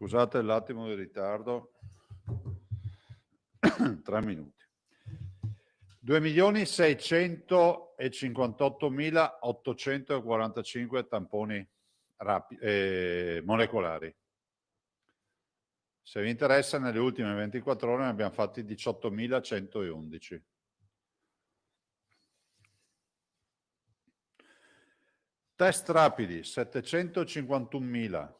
Scusate l'attimo di ritardo, 3 minuti. 2.658.845 tamponi molecolari. Se vi interessa, nelle ultime 24 ore ne abbiamo fatti 18.111. Test rapidi, 751.000.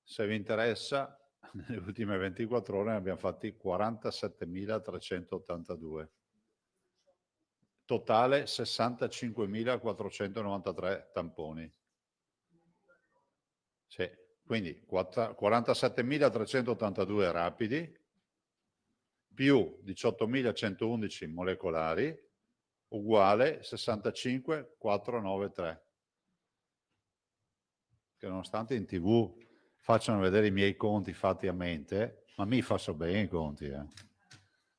Se vi interessa, nelle ultime 24 ore ne abbiamo fatti 47.382. Totale 65.493 tamponi. Sì, quindi 47.382 rapidi più 18.111 molecolari uguale 65.493. Che nonostante in TV facciano vedere i miei conti fatti a mente, ma mi faccio bene i conti.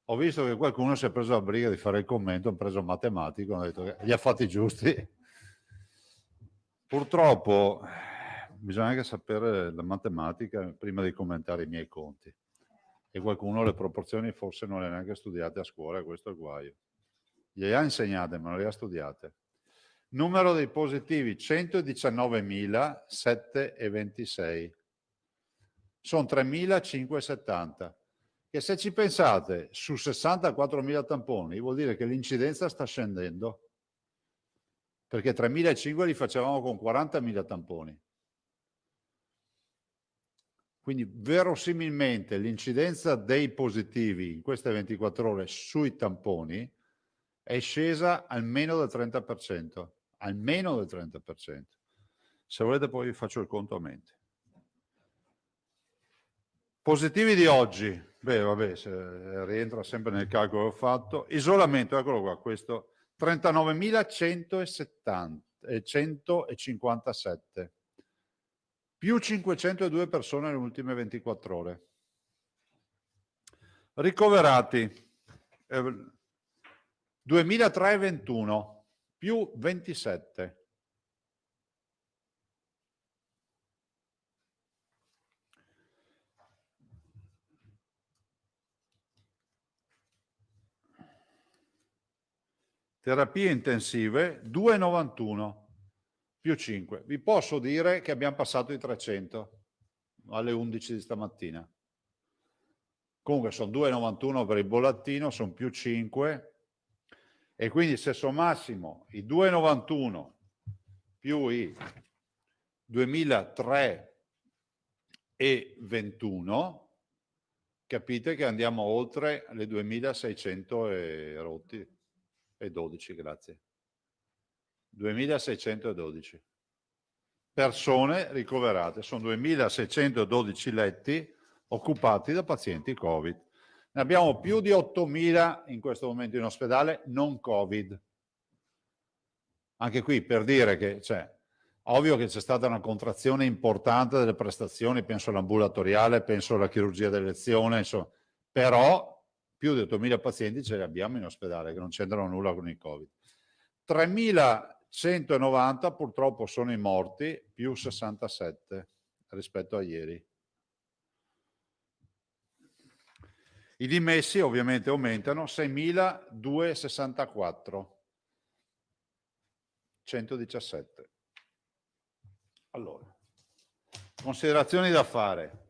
Ho visto che qualcuno si è preso la briga di fare il commento, ha preso matematico, ha detto che li ha fatti giusti. Purtroppo bisogna anche sapere la matematica prima di commentare i miei conti. E qualcuno le proporzioni forse non le ha neanche studiate a scuola, questo è il guaio. Gliele ha insegnate, ma non le ha studiate. Numero dei positivi 119.726. Sono 3.570, che se ci pensate su 64.000 tamponi vuol dire che l'incidenza sta scendendo, perché 3.500 li facevamo con 40.000 tamponi. Quindi verosimilmente l'incidenza dei positivi in queste 24 ore sui tamponi è scesa almeno del 30%, almeno del 30%. Se volete poi vi faccio il conto a mente. Positivi di oggi, beh vabbè, rientra sempre nel calcolo che ho fatto. Isolamento, eccolo qua, questo 39.170. 157, più 502 persone nelle ultime 24 ore. Ricoverati 2.321, più 27. Terapie intensive 291 più 5. Vi posso dire che abbiamo passato i 300 alle 11 di stamattina. Comunque sono 2,91 per il bollettino, sono più 5, e quindi se sommassimo i 2,91 più i 2.321, capite che andiamo oltre le 2.600 e rotti. E 12, grazie. 2.612 persone ricoverate, sono 2.612 letti occupati da pazienti Covid. Ne abbiamo più di 8.000 in questo momento in ospedale non Covid. Anche qui per dire che ovvio che c'è stata una contrazione importante delle prestazioni, penso all'ambulatoriale, penso alla chirurgia d'elezione, insomma, però più di 8.000 pazienti ce li abbiamo in ospedale che non c'entrano nulla con il Covid. 3.190 purtroppo sono i morti, più 67 rispetto a ieri. I dimessi ovviamente aumentano, 6.264, 117. Allora, considerazioni da fare.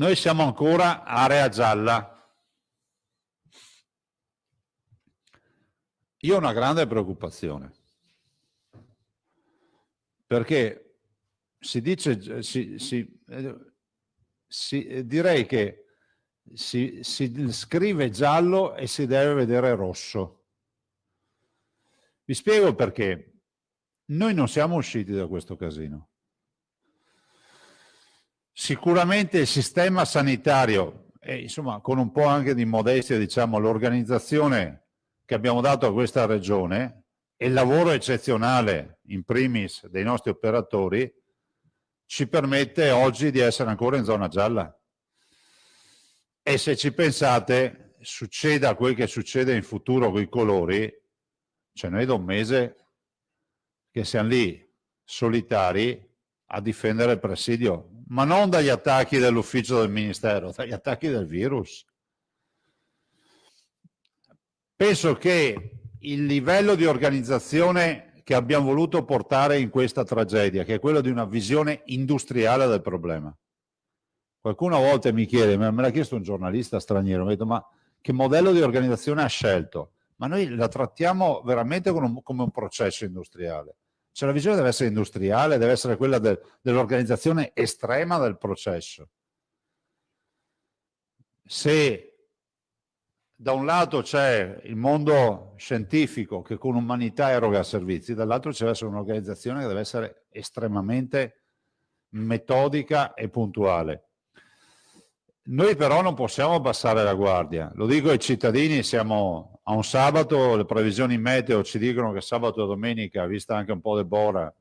Noi siamo ancora area gialla. Io ho una grande preoccupazione, perché si dice, direi che si scrive giallo e si deve vedere rosso. Vi spiego perché. Noi non siamo usciti da questo casino. Sicuramente il sistema sanitario, e insomma con un po' anche di modestia, diciamo, l'organizzazione che abbiamo dato a questa regione e il lavoro eccezionale, in primis, dei nostri operatori, ci permette oggi di essere ancora in zona gialla. E se ci pensate, succeda quel che succede in futuro con i colori, cioè noi da un mese che siamo lì solitari a difendere il presidio, ma non dagli attacchi dell'ufficio del ministero, dagli attacchi del virus. Penso che il livello di organizzazione che abbiamo voluto portare in questa tragedia, che è quello di una visione industriale del problema. Qualcuno a volte mi chiede, me l'ha chiesto un giornalista straniero, mi ha detto ma che modello di organizzazione ha scelto? Ma noi la trattiamo veramente come un processo industriale. Cioè la visione deve essere industriale, deve essere quella dell'organizzazione estrema del processo. Se da un lato c'è il mondo scientifico che con umanità eroga servizi, dall'altro c'è deve essere un'organizzazione che deve essere estremamente metodica e puntuale. Noi però non possiamo abbassare la guardia, lo dico ai cittadini, siamo a un sabato, le previsioni meteo ci dicono che sabato e domenica, vista anche un po' di bora,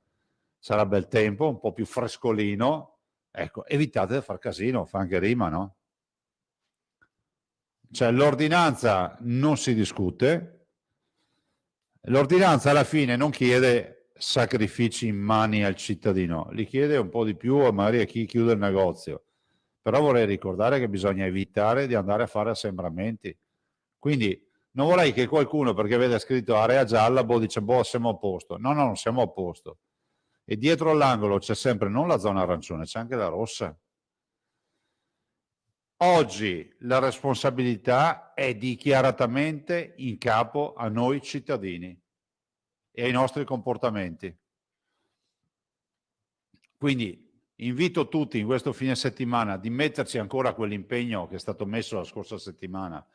sarà bel tempo, un po' più frescolino, ecco, evitate di far casino, fa anche rima, no? Cioè l'ordinanza non si discute, l'ordinanza alla fine non chiede sacrifici in mani al cittadino, li chiede un po' di più magari a chi chiude il negozio. Però vorrei ricordare che bisogna evitare di andare a fare assembramenti. Quindi non vorrei che qualcuno, perché vede scritto area gialla, dice, siamo a posto. No, non siamo a posto. E dietro all'angolo c'è sempre non la zona arancione, c'è anche la rossa. Oggi la responsabilità è dichiaratamente in capo a noi cittadini e ai nostri comportamenti. Quindi invito tutti in questo fine settimana di metterci ancora quell'impegno che è stato messo la scorsa settimana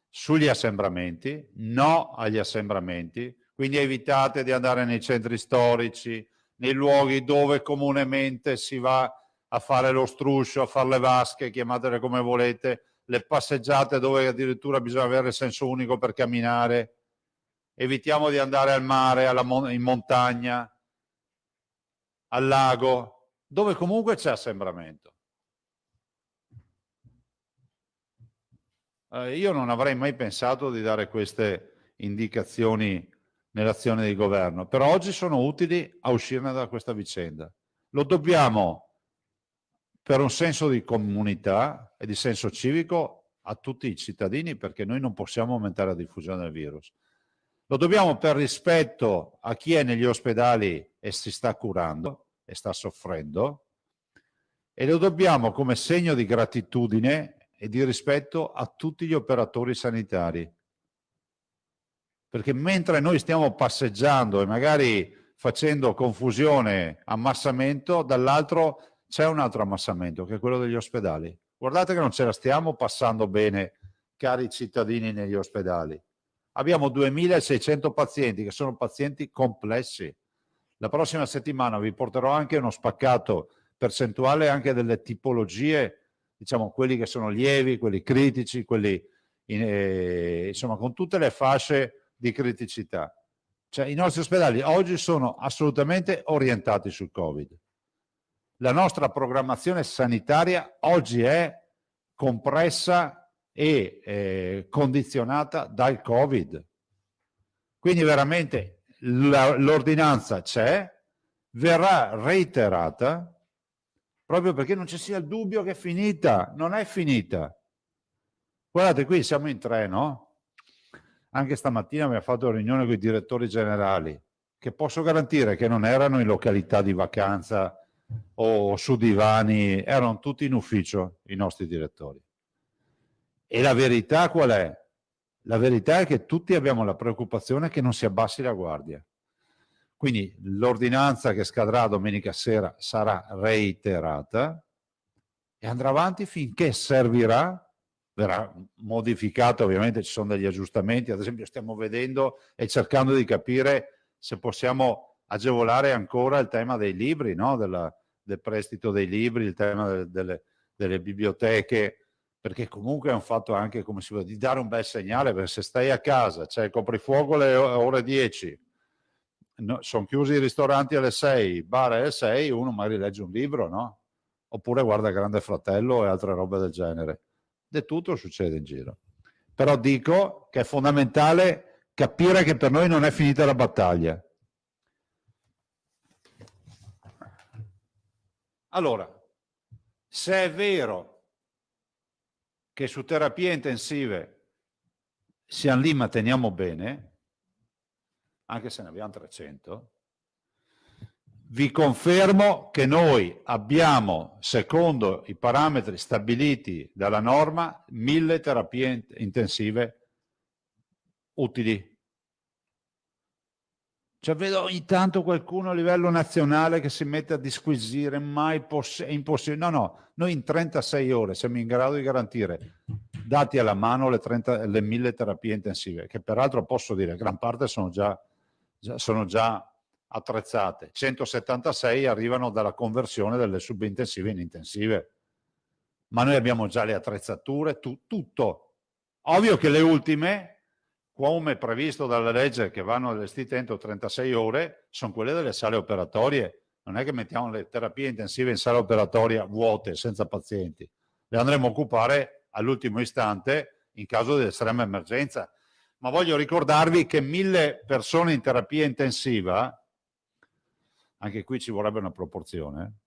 sugli assembramenti, no agli assembramenti, quindi evitate di andare nei centri storici, nei luoghi dove comunemente si va a fare lo struscio, a fare le vasche, chiamatele come volete, le passeggiate dove addirittura bisogna avere il senso unico per camminare. evitiamo di andare al mare, in montagna, al lago, dove comunque c'è assembramento. Io non avrei mai pensato di dare queste indicazioni nell'azione di governo, però oggi sono utili a uscirne da questa vicenda. Lo dobbiamo per un senso di comunità e di senso civico a tutti i cittadini, perché noi non possiamo aumentare la diffusione del virus. Lo dobbiamo per rispetto a chi è negli ospedali e si sta curando e sta soffrendo, e lo dobbiamo come segno di gratitudine e di rispetto a tutti gli operatori sanitari. Perché mentre noi stiamo passeggiando e magari facendo confusione, ammassamento, dall'altro c'è un altro ammassamento, che è quello degli ospedali. Guardate che non ce la stiamo passando bene, cari cittadini, negli ospedali. Abbiamo 2600 pazienti che sono pazienti complessi. La prossima settimana vi porterò anche uno spaccato percentuale anche delle tipologie, diciamo quelli che sono lievi, quelli critici, quelli insomma con tutte le fasce di criticità. Cioè, i nostri ospedali oggi sono assolutamente orientati sul Covid. La nostra programmazione sanitaria oggi è compressa e condizionata dal Covid. Quindi veramente l'ordinanza c'è, verrà reiterata, proprio perché non ci sia il dubbio che è finita. Non è finita. Guardate, qui siamo in tre, no? Anche stamattina abbiamo fatto una riunione con i direttori generali, che posso garantire che non erano in località di vacanza o su divani, erano tutti in ufficio i nostri direttori. E la verità qual è? La verità è che tutti abbiamo la preoccupazione che non si abbassi la guardia. Quindi l'ordinanza che scadrà domenica sera sarà reiterata e andrà avanti finché servirà. Verrà modificata, ovviamente ci sono degli aggiustamenti, ad esempio stiamo vedendo e cercando di capire se possiamo agevolare ancora il tema dei libri, no? Del prestito dei libri, il tema delle biblioteche, perché comunque è un fatto anche, come si vuole, di dare un bel segnale, perché se stai a casa, c'è il coprifuoco alle ore 10, no, sono chiusi i ristoranti alle 6, bar alle 6, uno magari legge un libro, no? Oppure guarda Grande Fratello e altre robe del genere. Di tutto succede in giro. Però dico che è fondamentale capire che per noi non è finita la battaglia. Allora, se è vero che su terapie intensive siamo lì ma teniamo bene, anche se ne abbiamo 300, vi confermo che noi abbiamo, secondo i parametri stabiliti dalla norma, 1000 terapie intensive utili. Cioè, vedo ogni tanto qualcuno a livello nazionale che si mette a disquisire, mai è impossibile. No, no, noi in 36 ore siamo in grado di garantire, dati alla mano, le 1000 terapie intensive, che peraltro posso dire, gran parte sono già attrezzate. 176 arrivano dalla conversione delle subintensive in intensive. Ma noi abbiamo già le attrezzature, tutto. Ovvio che le ultime, come previsto dalla legge, che vanno allestite entro 36 ore, sono quelle delle sale operatorie. Non è che mettiamo le terapie intensive in sala operatoria vuote, senza pazienti. Le andremo a occupare all'ultimo istante in caso di estrema emergenza. Ma voglio ricordarvi che 1000 persone in terapia intensiva, anche qui ci vorrebbe una proporzione,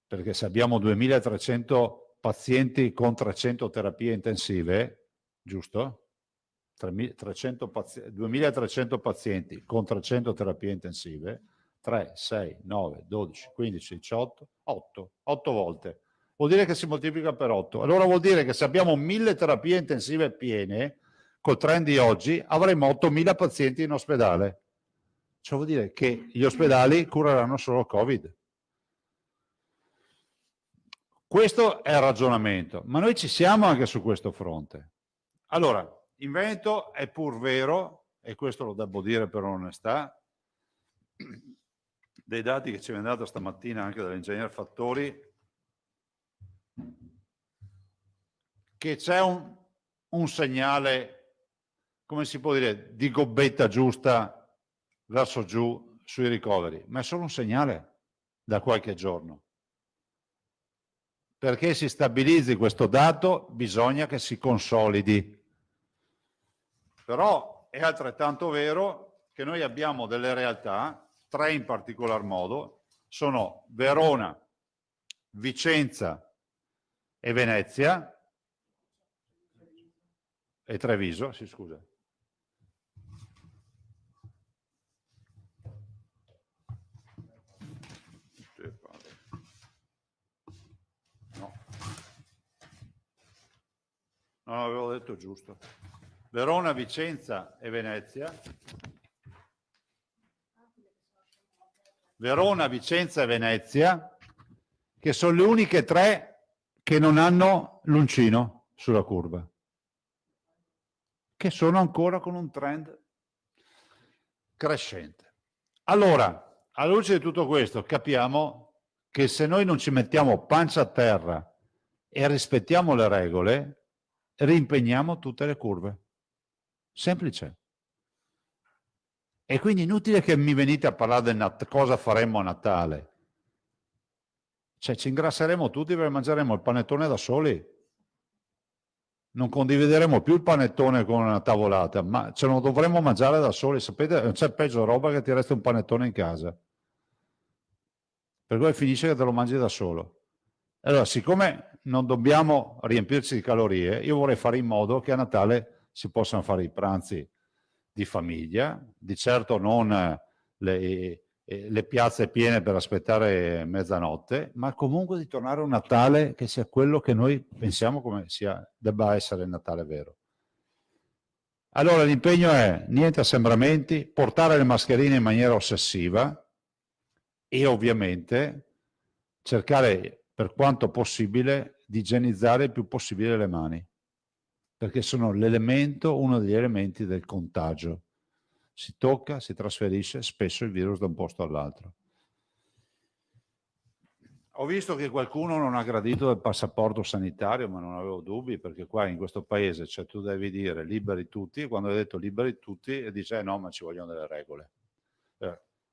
perché se abbiamo 2300 pazienti con 300 terapie intensive, giusto? 2300 pazienti con 300 terapie intensive, 3, 6, 9, 12, 15, 18, 8 volte. Vuol dire che si moltiplica per 8. Allora vuol dire che se abbiamo 1000 terapie intensive piene, col trend di oggi, avremo 8000 pazienti in ospedale. Ciò vuol dire che gli ospedali cureranno solo Covid. Questo è il ragionamento, ma noi ci siamo anche su questo fronte. Allora, in Veneto è pur vero, e questo lo devo dire per onestà, dei dati che ci viene dato stamattina anche dall'ingegner Fattori, che c'è un segnale come si può dire, di gobbetta giusta verso giù sui ricoveri, ma è solo un segnale da qualche giorno. Perché si stabilizzi questo dato bisogna che si consolidi. Però è altrettanto vero che noi abbiamo delle realtà, 3 in particolar modo, sono Verona, Vicenza e Venezia, e Treviso, sì scusa. No, non avevo detto giusto. Verona, Vicenza e Venezia. Verona, Vicenza e Venezia, che sono le uniche 3 che non hanno l'uncino sulla curva, che sono ancora con un trend crescente. Allora, alla luce di tutto questo, capiamo che se noi non ci mettiamo pancia a terra e rispettiamo le regole, rimpegniamo tutte le curve. Semplice. E quindi inutile che mi venite a parlare di cosa faremo a Natale. Cioè ci ingrasseremo tutti perché mangeremo il panettone da soli. Non condivideremo più il panettone con una tavolata, ma ce lo dovremo mangiare da soli. Sapete, non c'è peggio roba che ti resta un panettone in casa. Per cui finisce che te lo mangi da solo. Allora, siccome non dobbiamo riempirci di calorie, io vorrei fare in modo che a Natale si possano fare i pranzi di famiglia, di certo non le piazze piene per aspettare mezzanotte, ma comunque di tornare a un Natale che sia quello che noi pensiamo come debba essere il Natale vero. Allora l'impegno è niente assembramenti, portare le mascherine in maniera ossessiva e ovviamente cercare per quanto possibile di igienizzare il più possibile le mani, perché sono uno degli elementi del contagio. Si tocca, si trasferisce spesso il virus da un posto all'altro. Ho visto che qualcuno non ha gradito il passaporto sanitario, ma non avevo dubbi, perché qua in questo paese, cioè, tu devi dire liberi tutti, e quando hai detto liberi tutti, e dice no, ma ci vogliono delle regole.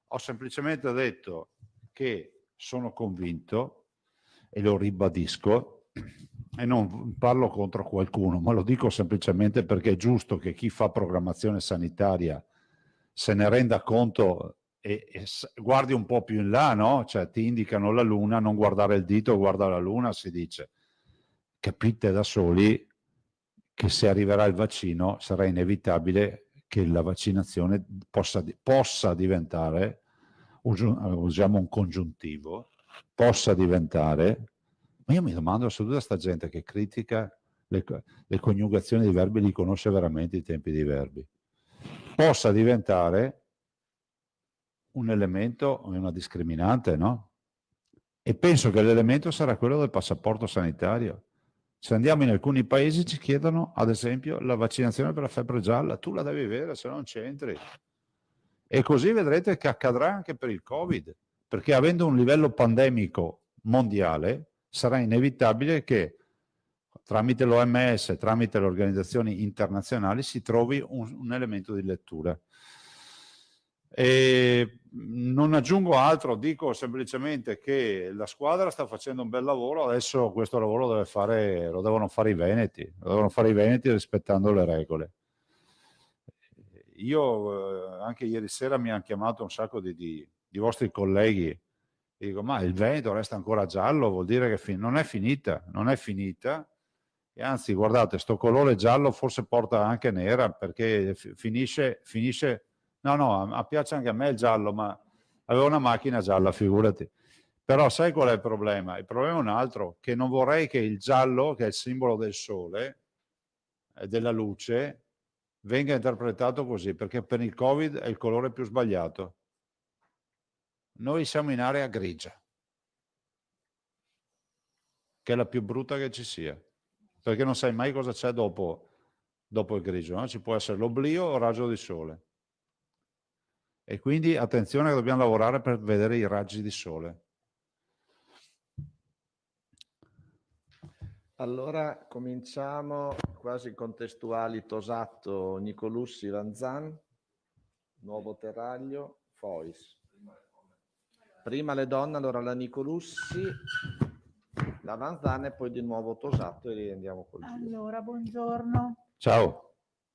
Ho semplicemente detto che sono convinto, e lo ribadisco, e non parlo contro qualcuno, ma lo dico semplicemente perché è giusto che chi fa programmazione sanitaria se ne renda conto e guardi un po' più in là, no? Cioè ti indicano la luna, non guardare il dito, guarda la luna, si dice. Capite da soli che se arriverà il vaccino sarà inevitabile che la vaccinazione possa diventare, usiamo un congiuntivo, possa diventare, ma io mi domando se tutta questa gente che critica le coniugazioni dei verbi li conosce veramente i tempi dei verbi, possa diventare un elemento, una discriminante, no? E penso che l'elemento sarà quello del passaporto sanitario. Se andiamo in alcuni paesi ci chiedono, ad esempio, la vaccinazione per la febbre gialla. Tu la devi avere, se no non c'entri. E così vedrete che accadrà anche per il Covid, perché avendo un livello pandemico mondiale sarà inevitabile che tramite l'OMS, tramite le organizzazioni internazionali, si trovi un elemento di lettura. E non aggiungo altro, dico semplicemente che la squadra sta facendo un bel lavoro, adesso questo lavoro lo devono fare i veneti, rispettando le regole. Io anche ieri sera mi hanno chiamato un sacco di vostri colleghi e dico ma il Veneto resta ancora giallo, vuol dire che non è finita, e anzi guardate sto colore giallo forse porta anche nera perché finisce. No, piace anche a me il giallo, ma avevo una macchina gialla, figurati. Però sai qual è il problema? Il problema è un altro, che non vorrei che il giallo, che è il simbolo del sole, della luce, venga interpretato così, perché per il Covid è il colore più sbagliato. Noi siamo in area grigia, che è la più brutta che ci sia, perché non sai mai cosa c'è dopo il grigio, no? Ci può essere l'oblio o il raggio di sole. E quindi attenzione che dobbiamo lavorare per vedere i raggi di sole. Allora cominciamo quasi contestuali: Tosato, Nicolussi, Lanzan, Nuovo Terraglio, Fois. Prima le donne, allora la Nicolussi, la Lanzan e poi di nuovo Tosato e andiamo col giro. Allora, buongiorno. Ciao.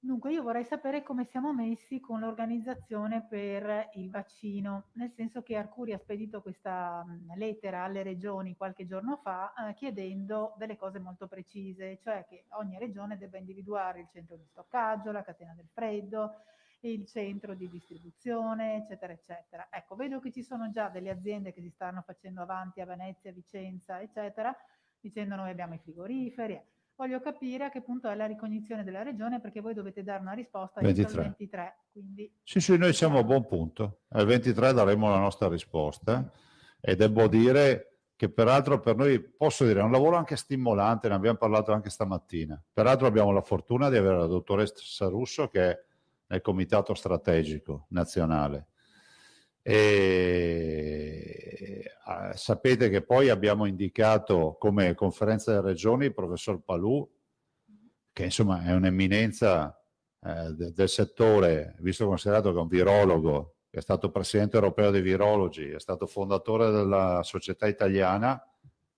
Dunque, io vorrei sapere come siamo messi con l'organizzazione per il vaccino, nel senso che Arcuri ha spedito questa lettera alle regioni qualche giorno fa chiedendo delle cose molto precise, cioè che ogni regione debba individuare il centro di stoccaggio, la catena del freddo, il centro di distribuzione, eccetera, eccetera. Ecco, vedo che ci sono già delle aziende che si stanno facendo avanti a Venezia, Vicenza, eccetera, dicendo noi abbiamo i frigoriferi. Voglio capire a che punto è la ricognizione della regione, perché voi dovete dare una risposta entro il 23. 23. Quindi Sì, noi siamo a buon punto. Al 23 daremo la nostra risposta e devo dire che peraltro per noi, posso dire, è un lavoro anche stimolante, ne abbiamo parlato anche stamattina. Peraltro abbiamo la fortuna di avere la dottoressa Russo che è nel comitato strategico nazionale. E sapete che poi abbiamo indicato come conferenza delle regioni il professor Palù, che insomma è un'eminenza del settore, visto considerato che è un virologo, che è stato presidente europeo dei virologi, è stato fondatore della società italiana,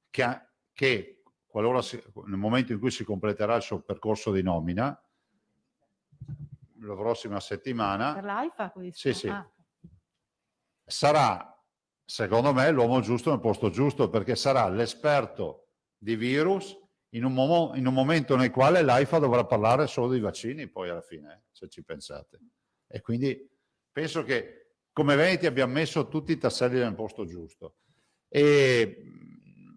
che qualora nel momento in cui si completerà il suo percorso di nomina, la prossima settimana, per l'AIFA questo? sì, sì, sarà, secondo me, l'uomo giusto nel posto giusto, perché sarà l'esperto di virus in un momento nel quale l'AIFA dovrà parlare solo di vaccini, poi alla fine, se ci pensate. E quindi penso che come Veneti abbiamo messo tutti i tasselli nel posto giusto. E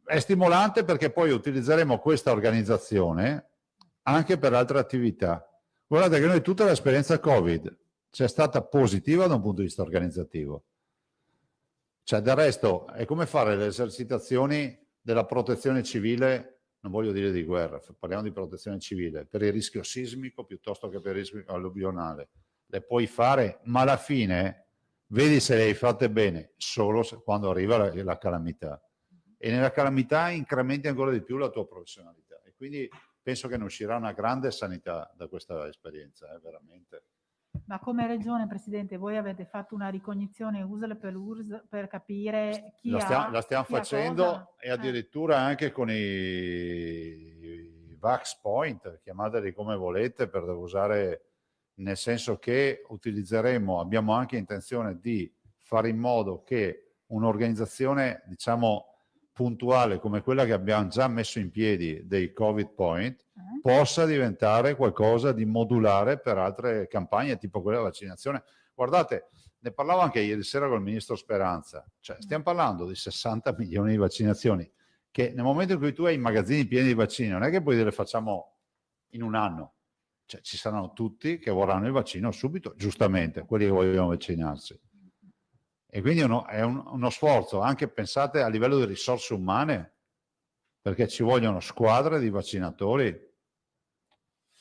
è stimolante perché poi utilizzeremo questa organizzazione anche per altre attività. Guardate che noi tutta l'esperienza Covid c'è stata positiva da un punto di vista organizzativo. Cioè, del resto, è come fare le esercitazioni della protezione civile, non voglio dire di guerra, parliamo di protezione civile, per il rischio sismico piuttosto che per il rischio alluvionale. Le puoi fare, ma alla fine vedi se le hai fatte bene solo quando arriva la calamità. E nella calamità incrementi ancora di più la tua professionalità. E quindi penso che ne uscirà una grande sanità da questa esperienza, veramente. Ma come regione, Presidente, voi avete fatto una ricognizione USL per URSS per capire chi La stiamo chi ha facendo cosa? e addirittura anche con i Vax Point, chiamateli come volete, per usare, nel senso che abbiamo anche intenzione di fare in modo che un'organizzazione, diciamo, puntuale come quella che abbiamo già messo in piedi dei Covid Point possa diventare qualcosa di modulare per altre campagne, tipo quella della vaccinazione. Guardate, ne parlavo anche ieri sera con il ministro Speranza, cioè stiamo parlando di 60 milioni di vaccinazioni, che nel momento in cui tu hai i magazzini pieni di vaccini, non è che puoi dire facciamo in un anno, cioè ci saranno tutti che vorranno il vaccino subito, giustamente, quelli che vogliono vaccinarsi. E quindi è uno sforzo, anche pensate a livello di risorse umane, perché ci vogliono squadre di vaccinatori.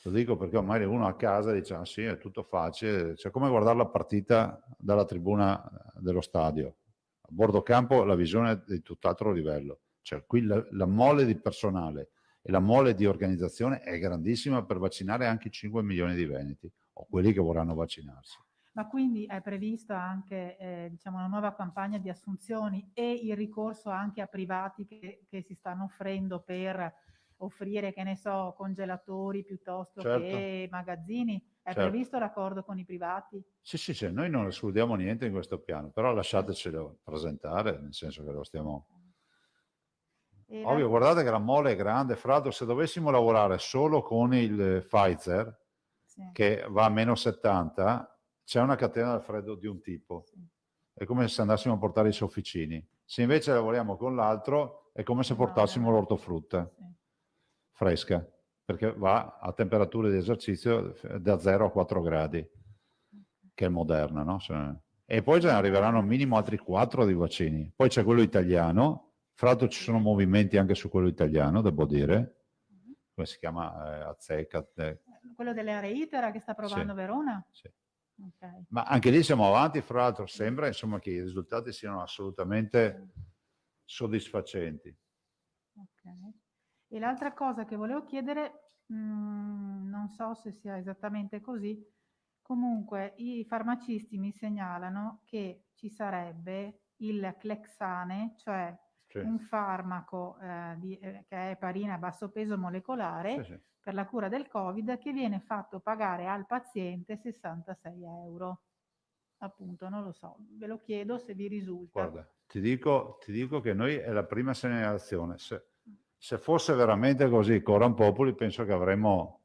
Lo dico perché ormai uno a casa dice, ah sì, è tutto facile, cioè come guardare la partita dalla tribuna dello stadio. A bordo campo la visione è di tutt'altro livello, cioè qui la mole di personale e la mole di organizzazione è grandissima per vaccinare anche 5 milioni di veneti o quelli che vorranno vaccinarsi. Ma quindi è prevista anche diciamo una nuova campagna di assunzioni e il ricorso anche a privati che si stanno offrendo per offrire, che ne so, congelatori piuttosto che magazzini? È previsto l'accordo con i privati? Sì, noi non escludiamo niente in questo piano, però lasciatecelo presentare, nel senso che lo stiamo... Ovvio, guardate che la mole è grande, fra l'altro se dovessimo lavorare solo con il Pfizer, che va a meno 70, c'è una catena del freddo di un tipo. È come se andassimo a portare i sofficini. Se invece lavoriamo con l'altro, è come se portassimo l'ortofrutta fresca, perché va a temperature di esercizio da 0 a 4 gradi, che è moderna, no? E poi ce ne arriveranno al minimo altri 4 di vaccini. Poi c'è quello italiano, fra l'altro ci sono movimenti anche su quello italiano, devo dire, come si chiama? Azzeca. Quello dell'area Itera che sta provando Verona? Sì. Okay. Ma anche lì siamo avanti, fra l'altro sembra insomma che i risultati siano assolutamente soddisfacenti. Okay. E l'altra cosa che volevo chiedere, non so se sia esattamente così, comunque i farmacisti mi segnalano che ci sarebbe il Clexane, cioè Sì. un farmaco che è eparina a basso peso molecolare Sì, sì. per la cura del Covid, che viene fatto pagare al paziente 66 euro. Appunto, non lo so, ve lo chiedo se vi risulta. Guarda, ti dico che noi è la prima segnalazione. Se fosse veramente così, coram populi, penso che avremmo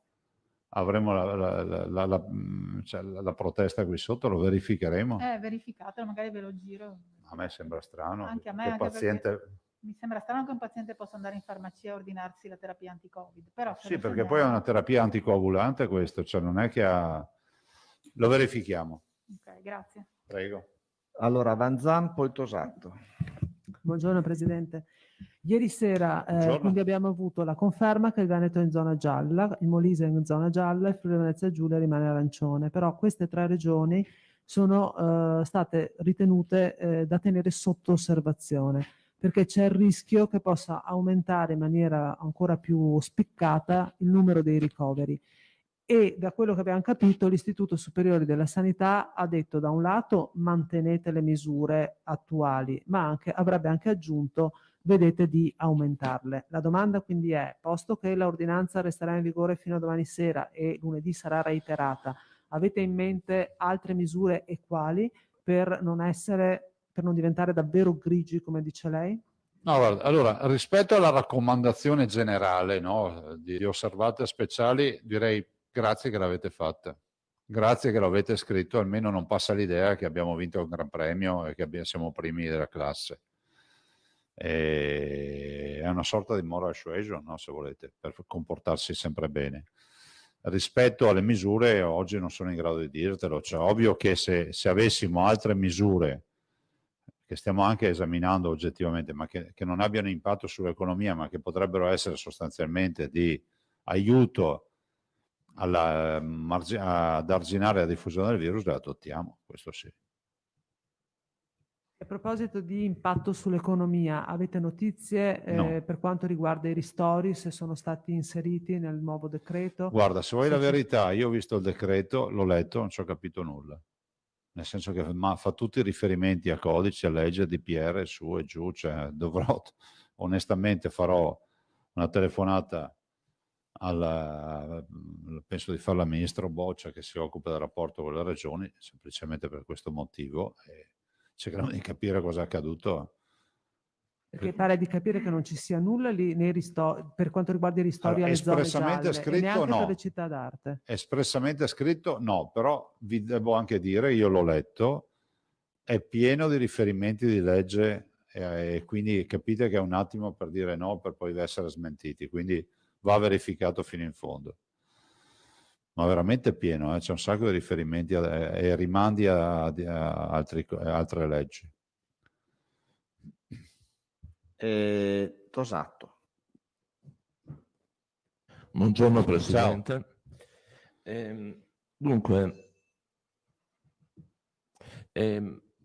cioè, la protesta qui sotto, lo verificheremo. Verificatelo, magari ve lo giro. A me sembra strano Anche a me, che anche paziente... perché mi sembra strano che un paziente possa andare in farmacia a ordinarsi la terapia anti-Covid. Però se Sì, lo perché poi è una segnalano- terapia anticoagulante questo, cioè non è che ha... Lo verifichiamo. Ok, grazie. Prego. Allora, Vanzan, poi Tosato. Buongiorno Presidente. Ieri sera Buongiorno. quindi abbiamo avuto la conferma che il Veneto è in zona gialla, il Molise è in zona gialla e il Friuli Venezia Giulia rimane arancione, però queste 3 regioni sono state ritenute da tenere sotto osservazione, perché c'è il rischio che possa aumentare in maniera ancora più spiccata il numero dei ricoveri. E da quello che abbiamo capito l'Istituto Superiore della Sanità ha detto da un lato mantenete le misure attuali, ma avrebbe anche aggiunto vedete di aumentarle. La domanda quindi è, posto che l'ordinanza resterà in vigore fino a domani sera e lunedì sarà reiterata, avete in mente altre misure e quali per non diventare davvero grigi come dice lei? No, guarda, allora, rispetto alla raccomandazione generale, no, di osservate speciali, direi grazie che l'avete fatta. Grazie che l'avete scritto, almeno non passa l'idea che abbiamo vinto un gran premio e che siamo primi della classe. È una sorta di moral suasion, no, se volete, per comportarsi sempre bene. Rispetto alle misure, oggi non sono in grado di dirtelo. Cioè, ovvio che se avessimo altre misure che stiamo anche esaminando oggettivamente, ma che non abbiano impatto sull'economia, ma che potrebbero essere sostanzialmente di aiuto ad arginare la diffusione del virus, le adottiamo, questo sì. A proposito di impatto sull'economia, avete notizie No. per quanto riguarda i ristori, se sono stati inseriti nel nuovo decreto? Guarda, se vuoi Se la c'è- verità, io ho visto il decreto, l'ho letto, non ci ho capito nulla. Nel senso che fa tutti i riferimenti a codici, a legge, DPR, su e giù, cioè onestamente farò una telefonata penso di fare al ministro Boccia che si occupa del rapporto con le regioni, semplicemente per questo motivo, e cercheremo di capire cosa è accaduto. Perché pare di capire che non ci sia nulla lì nei per quanto riguarda i ristori Allora, alle zone espressamente gialle e scritto neanche per no. le città d'arte. Espressamente scritto no, però vi devo anche dire, io l'ho letto, è pieno di riferimenti di legge e quindi capite che è un attimo per dire no per poi essere smentiti, quindi va verificato fino in fondo. Ma veramente pieno, c'è un sacco di riferimenti e rimandi a altre leggi. Tosato. Buongiorno Presidente. Dunque,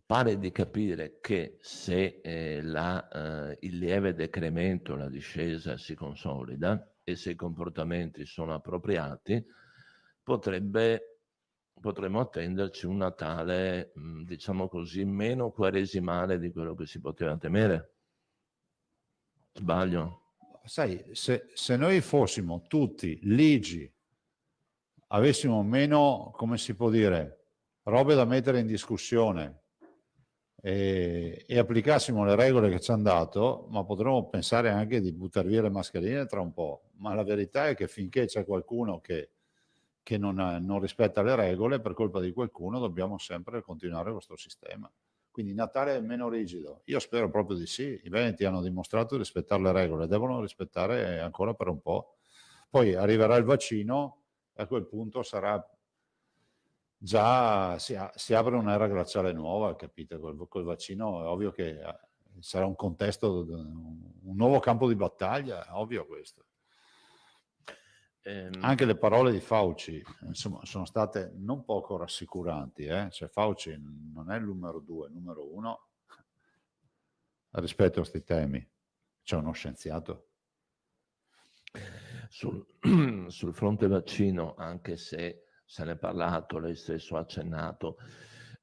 pare di capire che se il lieve decremento, la discesa si consolida e se i comportamenti sono appropriati, potremmo attenderci un Natale, diciamo così, meno quaresimale di quello che si poteva temere. Sbaglio? Sai, se noi fossimo tutti ligi, avessimo meno, come si può dire, robe da mettere in discussione e applicassimo le regole che ci hanno dato, ma potremmo pensare anche di buttare via le mascherine tra un po'. Ma la verità è che finché c'è qualcuno che non rispetta le regole, per colpa di qualcuno dobbiamo sempre continuare questo sistema. Quindi Natale è meno rigido. Io spero proprio di sì. I veneti hanno dimostrato di rispettare le regole, devono rispettare ancora per un po'. Poi arriverà il vaccino e a quel punto sarà già, si apre un'era glaciale nuova, capite? Col vaccino è ovvio che sarà un contesto, un nuovo campo di battaglia, è ovvio questo. Anche le parole di Fauci, insomma, sono state non poco rassicuranti. Cioè, Fauci non è il numero 2, il numero 1 rispetto a questi temi. C'è uno scienziato. sul fronte vaccino, anche se se ne è parlato, lei stesso ha accennato,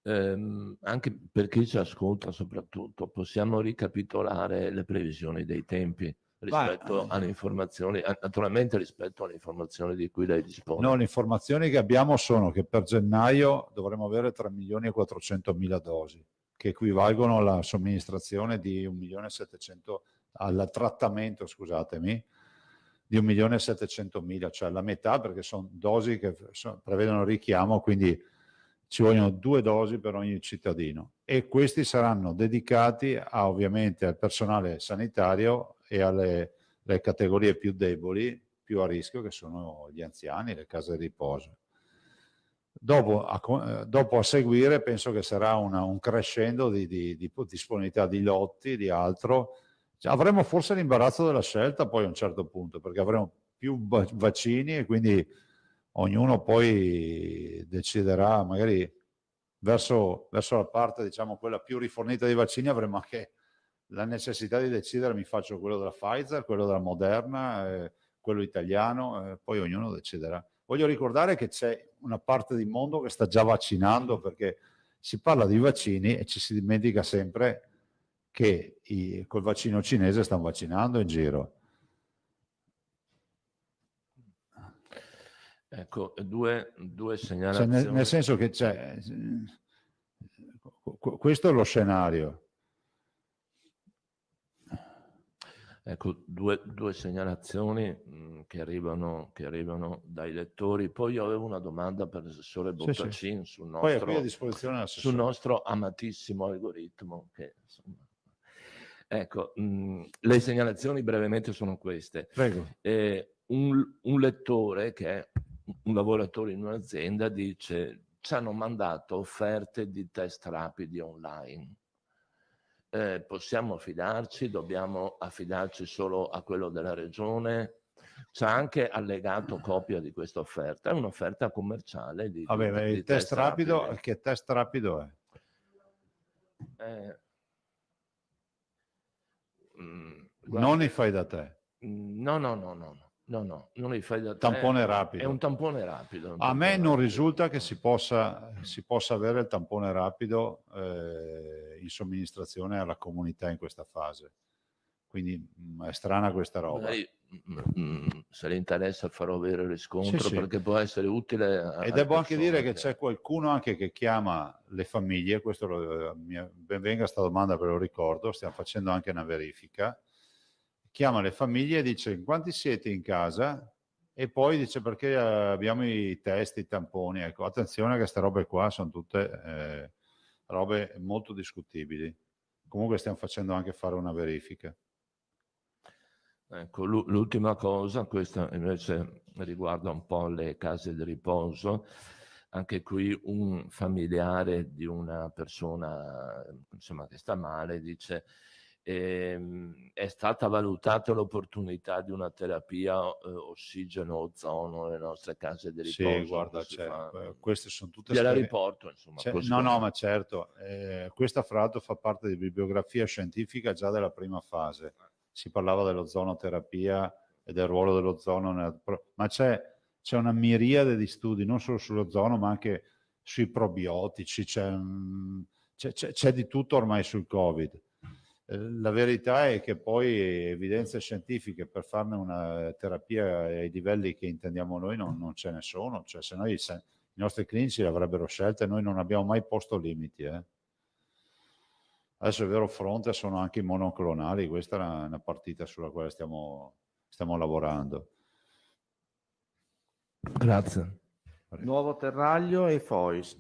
anche per chi ci ascolta soprattutto, possiamo ricapitolare le previsioni dei tempi rispetto alle informazioni, naturalmente rispetto alle informazioni di cui lei dispone. No, le informazioni che abbiamo sono che per gennaio dovremo avere 3.400.000 dosi, che equivalgono alla somministrazione di 1.700.000, al trattamento, scusatemi, di 1.700.000, cioè la metà, perché sono dosi che prevedono richiamo, quindi ci vogliono 2 dosi per ogni cittadino, e questi saranno dedicati ovviamente al personale sanitario e alle categorie più deboli, più a rischio, che sono gli anziani, le case di riposo. Dopo a seguire penso che sarà un crescendo di disponibilità di lotti, di altro. Avremo forse l'imbarazzo della scelta poi a un certo punto, perché avremo più vaccini e quindi ognuno poi deciderà, magari verso la parte, diciamo, quella più rifornita di vaccini, avremo anche la necessità di decidere: mi faccio quello della Pfizer, quello della Moderna, quello italiano, poi ognuno deciderà. Voglio ricordare che c'è una parte del mondo che sta già vaccinando, perché si parla di vaccini e ci si dimentica sempre che col vaccino cinese stanno vaccinando in giro. Ecco, due Cioè, segnalazioni. nel senso che questo è lo scenario. Ecco, due segnalazioni che arrivano dai lettori. Poi io avevo una domanda per l'assessore Bottacin sul Poi è qui a disposizione sul l'assessore. nostro amatissimo algoritmo. Che, insomma... Ecco, le segnalazioni brevemente sono queste. Prego. Un lettore che è un lavoratore in un'azienda dice: ci hanno mandato offerte di test rapidi online. Possiamo affidarci? Dobbiamo affidarci solo a quello della regione? Ci ha anche allegato copia di questa offerta. È un'offerta commerciale di il test rapido, rapidi. che test rapido è? Non li fai da te. No, non li fai da te. Tampone rapido. È un tampone rapido. A me non risulta che si possa avere il tampone rapido in somministrazione alla comunità in questa fase. Quindi è strana questa roba. Se le interessa farò avere riscontro, Sì. perché può essere utile. E devo anche dire che c'è qualcuno anche che chiama le famiglie, questo ben venga sta domanda, ve lo ricordo, stiamo facendo anche una verifica, chiama le famiglie e dice: in quanti siete in casa? E poi dice: perché abbiamo i test, i tamponi. Ecco, attenzione, che queste robe qua sono tutte robe molto discutibili. Comunque stiamo facendo anche fare una verifica. Ecco, l'ultima cosa, questa invece riguarda un po' le case di riposo. Anche qui un familiare di una persona, insomma, che sta male dice: è stata valutata l'opportunità di una terapia ossigeno-ozono nelle nostre case di riposo. Sì, guarda, queste sono tutte gliela riporto, insomma. No, ma certo, questa fra l'altro fa parte di bibliografia scientifica già della prima fase. Si parlava dell'ozonoterapia e del ruolo dell'ozono, ma c'è una miriade di studi, non solo sull'ozono, ma anche sui probiotici, c'è di tutto ormai sul Covid. La verità è che poi evidenze scientifiche per farne una terapia ai livelli che intendiamo noi non ce ne sono. Cioè, se i nostri clinici l'avrebbero scelta, e noi non abbiamo mai posto limiti. Adesso è vero, fronte sono anche i monoclonali, questa è una partita sulla quale stiamo lavorando. Grazie. Nuovo Terraglio e Fois.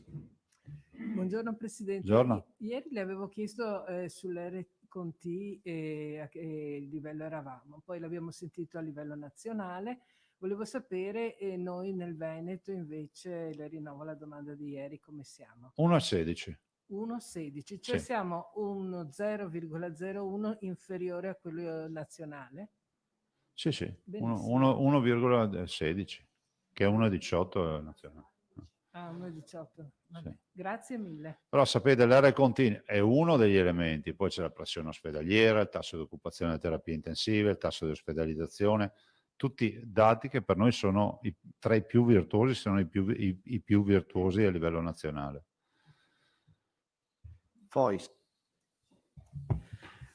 Buongiorno Presidente. Buongiorno. Ieri le avevo chiesto sull'RT a che livello eravamo, poi l'abbiamo sentito a livello nazionale. Volevo sapere, noi nel Veneto invece, le rinnovo la domanda di ieri, come siamo? 1,16. 1,16, cioè Sì. siamo un 0,01 inferiore a quello nazionale? Sì, 1,16, che è 1,18 nazionale. Ah, 1,18. Sì. Grazie mille. Però sapete, l'R continua è uno degli elementi, poi c'è la pressione ospedaliera, il tasso di occupazione delle terapie intensive, il tasso di ospedalizzazione, tutti dati che per noi sono tra i più virtuosi, sono i più virtuosi a livello nazionale. Fois.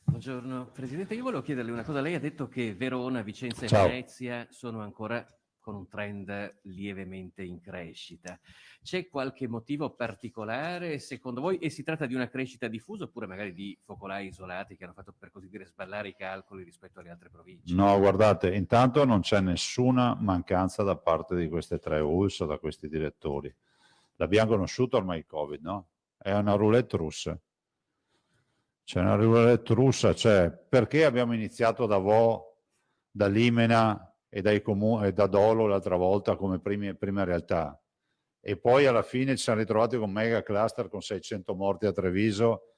Buongiorno Presidente, io volevo chiederle una cosa. Lei ha detto che Verona, Vicenza e Ciao. Venezia sono ancora con un trend lievemente in crescita. C'è qualche motivo particolare secondo voi? E si tratta di una crescita diffusa oppure magari di focolai isolati che hanno fatto, per così dire, sballare i calcoli rispetto alle altre province? No, guardate, intanto non c'è nessuna mancanza da parte di queste tre ULS o da questi direttori. L'abbiamo conosciuto ormai il Covid, no? È una roulette russa. C'è una roulette russa, cioè perché abbiamo iniziato da Vo, da Limena e da Dolo l'altra volta come prima realtà, e poi alla fine ci siamo ritrovati con mega cluster con 600 morti a Treviso,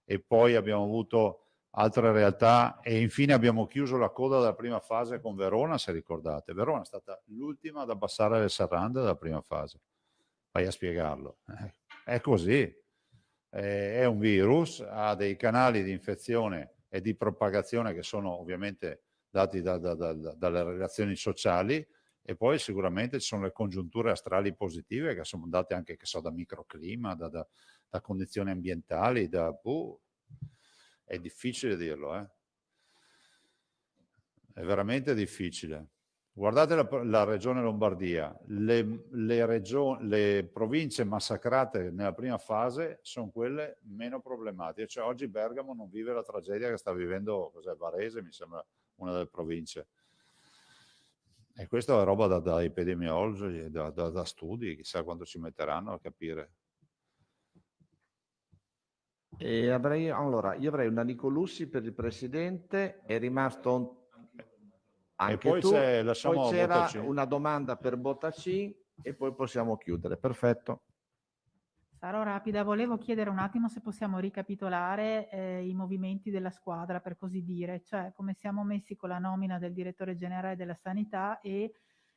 e poi abbiamo avuto altre realtà, e infine abbiamo chiuso la coda della prima fase con Verona, se ricordate. Verona è stata l'ultima ad abbassare le serrande della prima fase. Vai a spiegarlo. È così. È un virus, ha dei canali di infezione e di propagazione che sono ovviamente dati dalle relazioni sociali, e poi sicuramente ci sono le congiunture astrali positive che sono date anche, che so, da microclima, da condizioni ambientali, è difficile dirlo, è veramente difficile. Guardate la regione Lombardia, le province massacrate nella prima fase sono quelle meno problematiche. Cioè oggi Bergamo non vive la tragedia che sta vivendo, Varese, mi sembra una delle province. E questa è roba da epidemiologi, da studi, chissà quanto ci metteranno a capire. Io avrei una Nicolussi per il Presidente, è rimasto anche poi tu, lasciamo poi c'era Bottacci. una domanda per Bottacci e poi possiamo chiudere. Perfetto. Sarò rapida, volevo chiedere un attimo se possiamo ricapitolare i movimenti della squadra, per così dire, cioè come siamo messi con la nomina del direttore generale della sanità e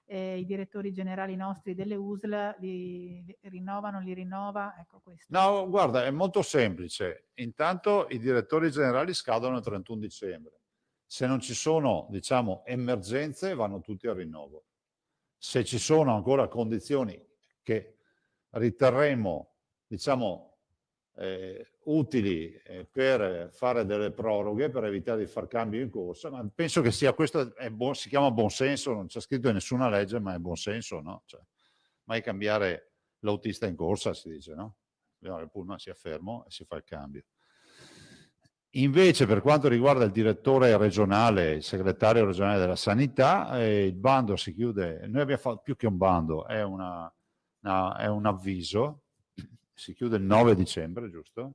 i direttori generali nostri delle USL li rinnova, ecco questo. No, guarda, è molto semplice. Intanto i direttori generali scadono il 31 dicembre. Se non ci sono, diciamo, emergenze, vanno tutti al rinnovo. Se ci sono ancora condizioni che riterremo, diciamo, utili per fare delle proroghe, per evitare di far cambi in corsa, ma penso che sia questo, si chiama buonsenso, non c'è scritto in nessuna legge, ma è buonsenso, no? Cioè, mai cambiare l'autista in corsa, si dice, no? Il pullman sia fermo e si fa il cambio. Invece per quanto riguarda il direttore regionale, il segretario regionale della sanità, il bando si chiude, noi abbiamo fatto più che un bando, è un avviso, si chiude il 9 dicembre, giusto?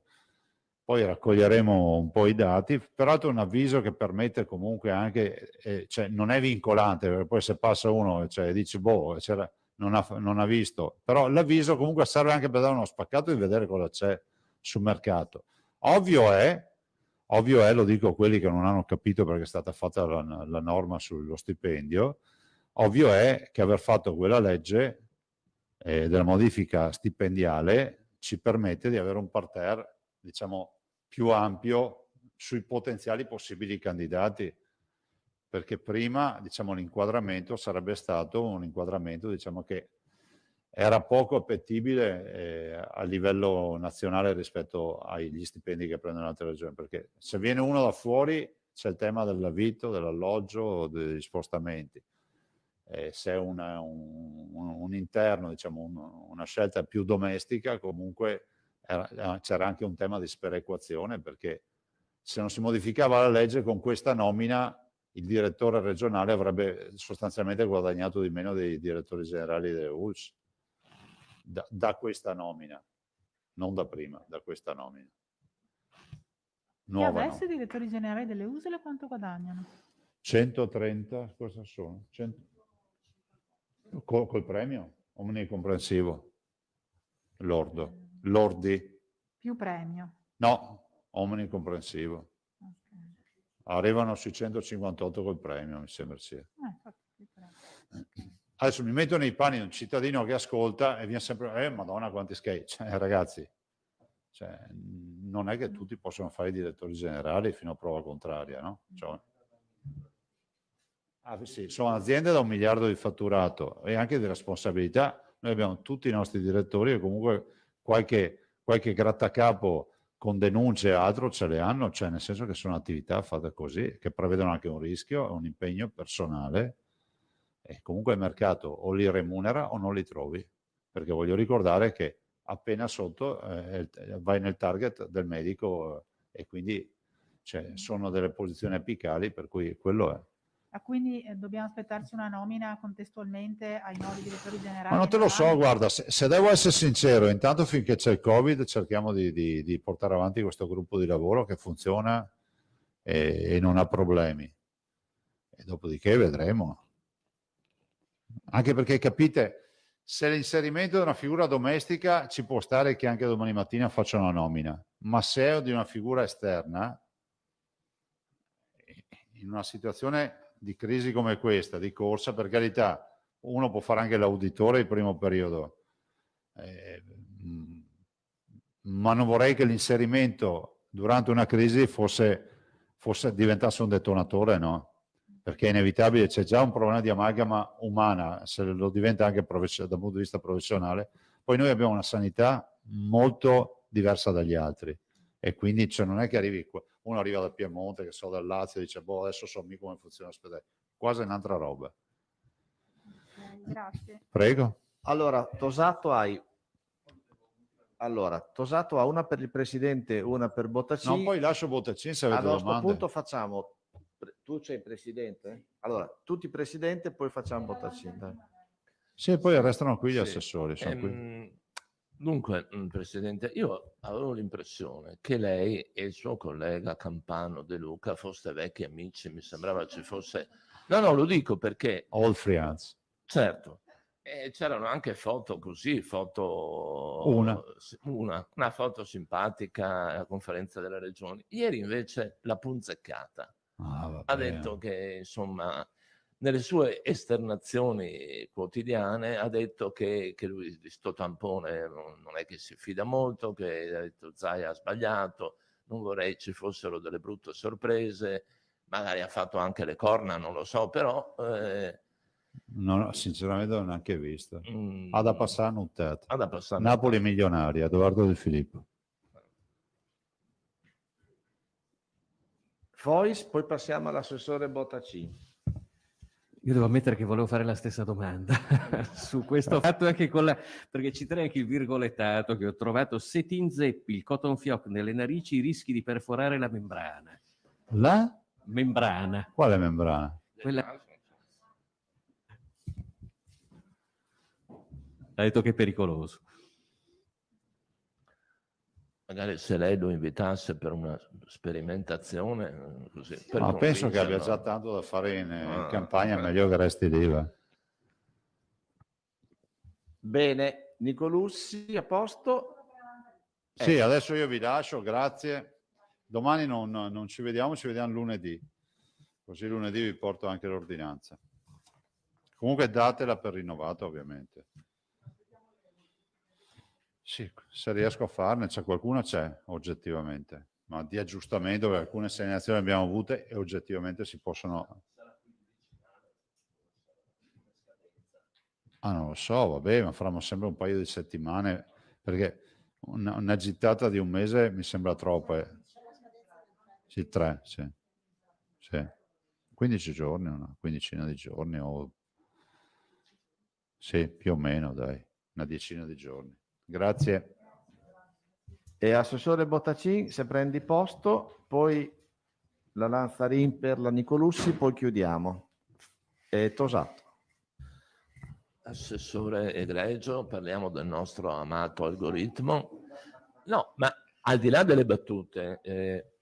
Poi raccoglieremo un po' i dati, peraltro è un avviso che permette comunque anche, cioè non è vincolante, perché poi se passa uno e dice boh, non ha visto, però l'avviso comunque serve anche per dare uno spaccato di vedere cosa c'è sul mercato. Ovvio è, lo dico a quelli che non hanno capito perché è stata fatta la norma sullo stipendio, ovvio è che aver fatto quella legge della modifica stipendiale ci permette di avere un parterre, diciamo, più ampio sui potenziali possibili candidati, perché prima, diciamo, l'inquadramento sarebbe stato un inquadramento, diciamo, che era poco appetibile a livello nazionale rispetto agli stipendi che prendono altre regioni, perché se viene uno da fuori c'è il tema dell'affitto, dell'alloggio, degli spostamenti. Se è un interno, diciamo, una scelta più domestica, comunque c'era anche un tema di sperequazione, perché se non si modificava la legge con questa nomina il direttore regionale avrebbe sostanzialmente guadagnato di meno dei direttori generali delle ULS da questa nomina, non da prima, da questa nomina. E adesso i direttori generali delle USL quanto guadagnano? 130, cosa sono? Col premio? Omnicomprensivo. Lordi. Più premio. No, omnicomprensivo. Okay. Arrivano sui 158 col premio, mi sembra sia. Adesso mi metto nei panni di un cittadino che ascolta e viene sempre, madonna quanti sketch, ragazzi. Cioè, non è che tutti possono fare i direttori generali fino a prova contraria, no? Cioè, Ah, sì, sono aziende da 1 miliardo di fatturato e anche di responsabilità. Noi abbiamo tutti i nostri direttori e comunque qualche grattacapo con denunce e altro ce le hanno, cioè nel senso che sono attività fatte così, che prevedono anche un rischio, un impegno personale e comunque il mercato o li remunera o non li trovi, perché voglio ricordare che appena sotto vai nel target del medico e quindi sono delle posizioni apicali, per cui quello è. Ah, quindi dobbiamo aspettarci una nomina contestualmente ai nuovi direttori generali? Ma non te lo so, entrambi? guarda, se devo essere sincero, intanto finché c'è il Covid cerchiamo di portare avanti questo gruppo di lavoro che funziona e non ha problemi. E dopodiché vedremo. Anche perché capite, se l'inserimento di una figura domestica ci può stare che anche domani mattina faccia una nomina, ma se è di una figura esterna, in una situazione di crisi come questa, di corsa, per carità, uno può fare anche l'auditore il primo periodo, ma non vorrei che l'inserimento durante una crisi diventasse un detonatore, no? Perché è inevitabile, c'è già un problema di amalgama umana, se lo diventa anche dal punto di vista professionale. Poi noi abbiamo una sanità molto diversa dagli altri e quindi non è che uno arriva dal Piemonte, che so, dal Lazio e dice boh, adesso so mica come funziona l'ospedale. Quasi è un'altra roba. Grazie. Prego. Allora, Tosato ha una per il presidente, una per Bottacin. No, poi lascio Bottacin se avete Allora, a questo domande. punto facciamo, tu sei presidente? Allora, tutti presidente, poi facciamo Bottacin. Dai. Sì, poi restano qui gli Sì. assessori. Sono qui. Dunque, Presidente, io avevo l'impressione che lei e il suo collega Campano De Luca foste vecchi amici, mi sembrava ci fosse... No, lo dico perché... All Friends. Certo, c'erano anche foto così, Una foto simpatica alla conferenza delle regioni. Ieri invece l'ha punzeccata. Ha detto che, insomma, nelle sue esternazioni quotidiane ha detto che lui di sto tampone non è che si fida molto, che ha detto Zaia ha sbagliato, non vorrei ci fossero delle brutte sorprese, magari ha fatto anche le corna, non lo so, però... No, sinceramente non ho neanche visto. Ha da passare nottata. Ha da passare Napoli milionaria, Edoardo De Filippo. Fois, poi passiamo all'assessore Bottacin. Io devo ammettere che volevo fare la stessa domanda su questo fatto anche perché ci trae anche il virgolettato che ho trovato: se ti inzeppi il cotton fioc nelle narici rischi di perforare la membrana. La? Membrana. Quale membrana? Quella... Ha detto che è pericoloso. Magari se lei lo invitasse per una sperimentazione, così. Ma penso che abbia già tanto da fare in campagna, meglio che resti lì. Va. Bene, Nicolussi, a posto? Sì, adesso io vi lascio, grazie. Domani non ci vediamo lunedì. Così lunedì vi porto anche l'ordinanza. Comunque datela per rinnovato, ovviamente. Sì, se riesco a farne, c'è qualcuna, c'è oggettivamente, ma di aggiustamento, perché alcune segnalazioni abbiamo avute e oggettivamente si possono... Ah, non lo so, vabbè, ma faremo sempre un paio di settimane, perché una gittata di un mese mi sembra troppo. Sì, 3, sì. Sì. 15 giorni, una quindicina di giorni, o... Sì, più o meno, dai, una decina di giorni. Grazie. E assessore Bottacin, se prendi posto, poi la Lanzarin per la Nicolussi, poi chiudiamo. E Tosato. Assessore egregio, parliamo del nostro amato algoritmo. No, ma al di là delle battute,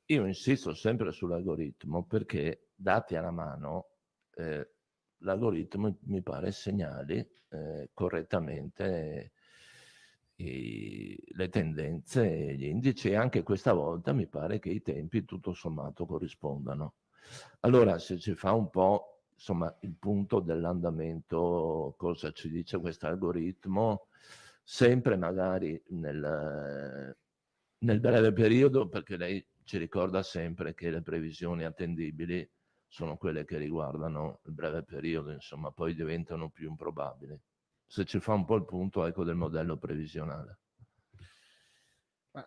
io insisto sempre sull'algoritmo perché, dati alla mano, l'algoritmo mi pare segnali correttamente le tendenze e gli indici, e anche questa volta mi pare che i tempi tutto sommato corrispondano. Allora, se ci fa un po', insomma, il punto dell'andamento, cosa ci dice questo algoritmo, sempre magari nel breve periodo, perché lei ci ricorda sempre che le previsioni attendibili sono quelle che riguardano il breve periodo, insomma, poi diventano più improbabili. Se ci fa un po' il punto, ecco, del modello previsionale.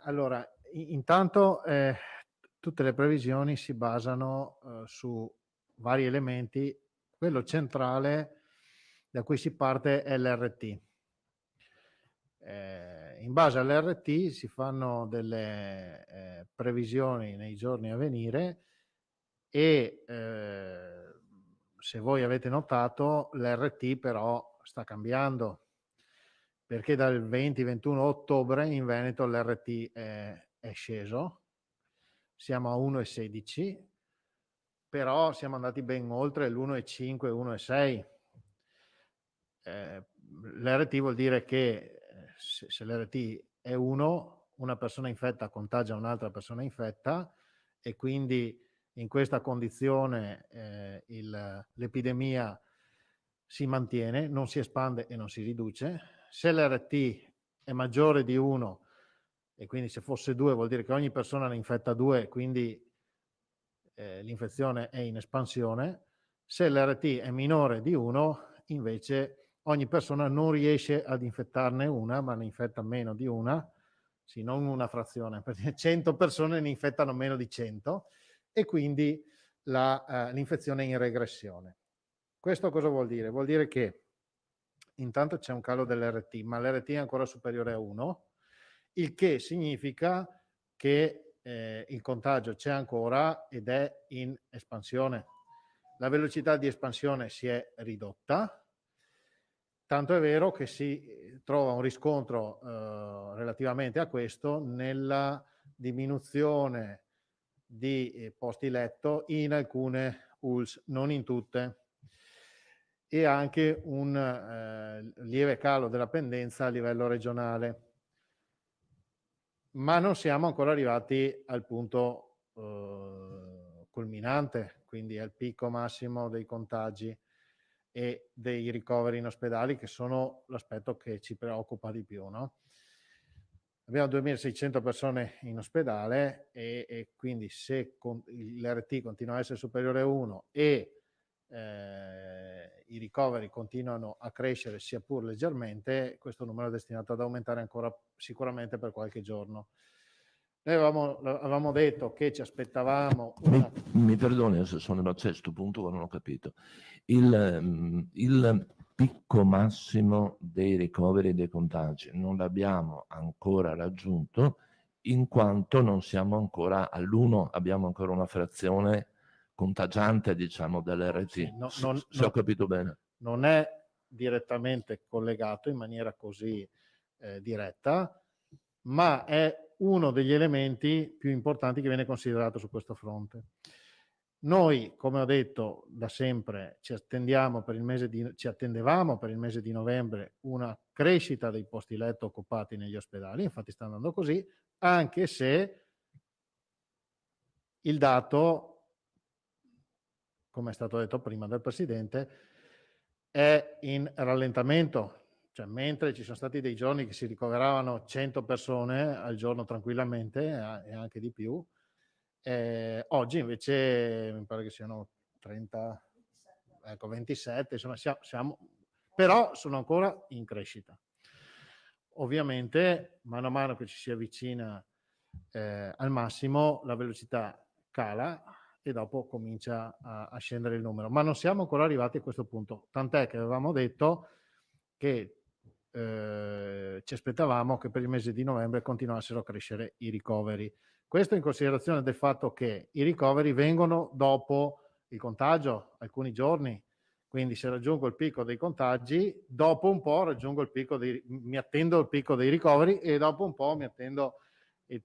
Allora, intanto tutte le previsioni si basano su vari elementi. Quello centrale da cui si parte è l'RT. In base all'RT si fanno delle previsioni nei giorni a venire e se voi avete notato l'RT però sta cambiando, perché dal 20-21 ottobre in Veneto l'RT è sceso, siamo a 1,16, però siamo andati ben oltre l'1,5, 1,6. L'RT vuol dire che se l'RT è 1, una persona infetta contagia un'altra persona infetta e quindi in questa condizione l'epidemia si mantiene, non si espande e non si riduce. Se l'RT è maggiore di 1 e quindi se fosse 2 vuol dire che ogni persona ne infetta 2, quindi l'infezione è in espansione. Se l'RT è minore di 1 invece ogni persona non riesce ad infettarne una, ma ne infetta meno di una, sì, non una frazione, perché 100 persone ne infettano meno di 100 e quindi l'infezione è in regressione. Questo cosa vuol dire? Vuol dire che intanto c'è un calo dell'RT, ma l'RT è ancora superiore a 1, il che significa che il contagio c'è ancora ed è in espansione. La velocità di espansione si è ridotta, tanto è vero che si trova un riscontro relativamente a questo nella diminuzione di posti letto in alcune ULSS, non in tutte, e anche un lieve calo della pendenza a livello regionale. Ma non siamo ancora arrivati al punto culminante, quindi al picco massimo dei contagi e dei ricoveri in ospedali, che sono l'aspetto che ci preoccupa di più, no? Abbiamo 2.600 persone in ospedale e quindi se l'RT continua a essere superiore a 1 e i ricoveri continuano a crescere sia pur leggermente, questo numero è destinato ad aumentare ancora sicuramente per qualche giorno. Noi avevamo detto che ci aspettavamo Mi perdoni se sono c'è questo punto che non ho capito. Il picco massimo dei ricoveri e dei contagi non l'abbiamo ancora raggiunto in quanto non siamo ancora all'1, abbiamo ancora una frazione contagiante, diciamo, dell'RT. Sì, se ho capito bene. Non è direttamente collegato in maniera così diretta, ma è uno degli elementi più importanti che viene considerato su questo fronte. Noi, come ho detto da sempre, ci attendevamo per il mese di novembre una crescita dei posti letto occupati negli ospedali, infatti sta andando così, anche se il dato, come è stato detto prima dal Presidente, è in rallentamento. Cioè, mentre ci sono stati dei giorni che si ricoveravano 100 persone al giorno tranquillamente e anche di più, oggi invece mi pare che siano 30, ecco 27, insomma però sono ancora in crescita. Ovviamente mano a mano che ci si avvicina al massimo la velocità cala e dopo comincia a scendere il numero, ma non siamo ancora arrivati a questo punto, tant'è che avevamo detto che ci aspettavamo che per il mese di novembre continuassero a crescere i ricoveri. Questo in considerazione del fatto che i ricoveri vengono dopo il contagio, alcuni giorni, quindi se raggiungo il picco dei contagi, dopo un po' mi attendo il picco dei ricoveri e dopo un po' mi attendo il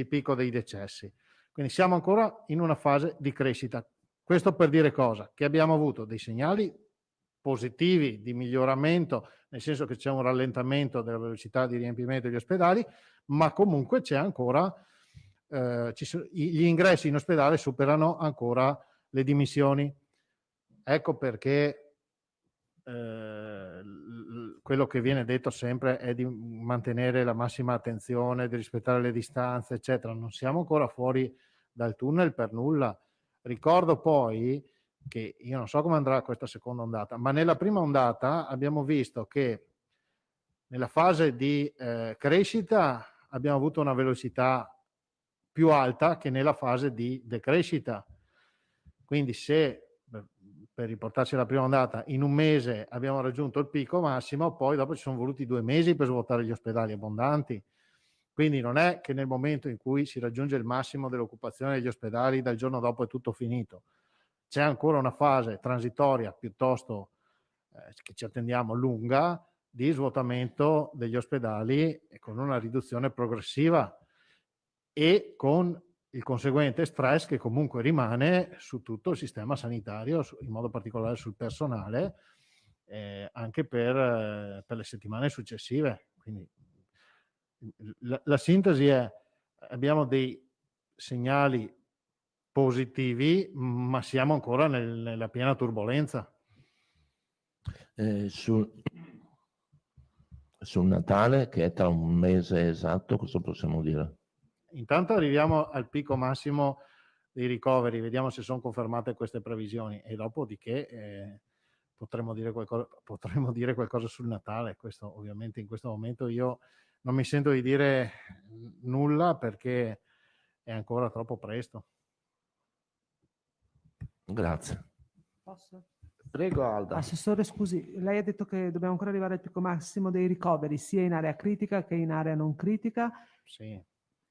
picco dei decessi. Quindi siamo ancora in una fase di crescita. Questo per dire cosa? Che abbiamo avuto dei segnali positivi di miglioramento, nel senso che c'è un rallentamento della velocità di riempimento degli ospedali, ma comunque c'è ancora, gli ingressi in ospedale superano ancora le dimissioni. Ecco perché quello che viene detto sempre è di mantenere la massima attenzione, di rispettare le distanze, eccetera. Non siamo ancora fuori dal tunnel per nulla. Ricordo poi che io non so come andrà questa seconda ondata, ma nella prima ondata abbiamo visto che nella fase di crescita abbiamo avuto una velocità più alta che nella fase di decrescita. Quindi se, per riportarci alla prima ondata, in un mese abbiamo raggiunto il picco massimo, poi dopo ci sono voluti 2 mesi per svuotare gli ospedali abbondanti. Quindi non è che nel momento in cui si raggiunge il massimo dell'occupazione degli ospedali, dal giorno dopo è tutto finito. C'è ancora una fase transitoria piuttosto che ci attendiamo lunga di svuotamento degli ospedali e con una riduzione progressiva e con il conseguente stress che comunque rimane su tutto il sistema sanitario, in modo particolare sul personale, anche per le settimane successive. Quindi la sintesi è: abbiamo dei segnali positivi, ma siamo ancora nella piena turbolenza. Sul Natale, che è tra un mese esatto, cosa possiamo dire? Intanto arriviamo al picco massimo dei ricoveri, vediamo se sono confermate queste previsioni e dopodiché potremmo dire qualcosa sul Natale. Questo ovviamente in questo momento io non mi sento di dire nulla perché è ancora troppo presto. Grazie. Posso? Prego Alda. Assessore, scusi, lei ha detto che dobbiamo ancora arrivare al picco massimo dei ricoveri, sia in area critica che in area non critica, Sì.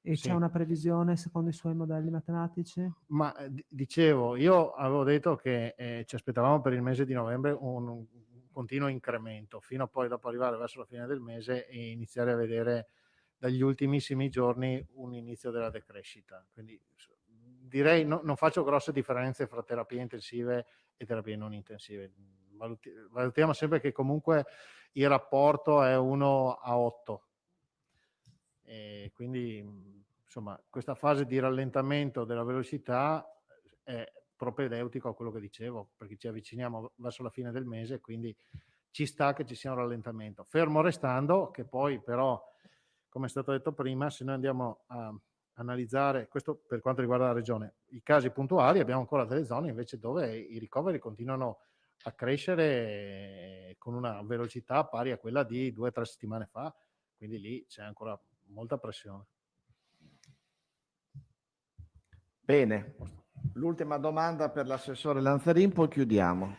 e Sì. c'è una previsione secondo i suoi modelli matematici? Ma dicevo, io avevo detto che ci aspettavamo per il mese di novembre un continuo incremento, fino a poi dopo arrivare verso la fine del mese e iniziare a vedere dagli ultimissimi giorni un inizio della decrescita. Quindi direi non faccio grosse differenze fra terapie intensive e terapie non intensive. Valutiamo sempre che comunque il rapporto è 1:8. E quindi insomma questa fase di rallentamento della velocità è propedeutico a quello che dicevo, perché ci avviciniamo verso la fine del mese, quindi ci sta che ci sia un rallentamento, fermo restando che poi però, come è stato detto prima, se noi andiamo a analizzare, questo per quanto riguarda la regione, i casi puntuali, abbiamo ancora delle zone invece dove i ricoveri continuano a crescere con una velocità pari a quella di 2 o 3 settimane fa, quindi lì c'è ancora molta pressione. Bene, l'ultima domanda per l'assessore Lanzarin, poi chiudiamo.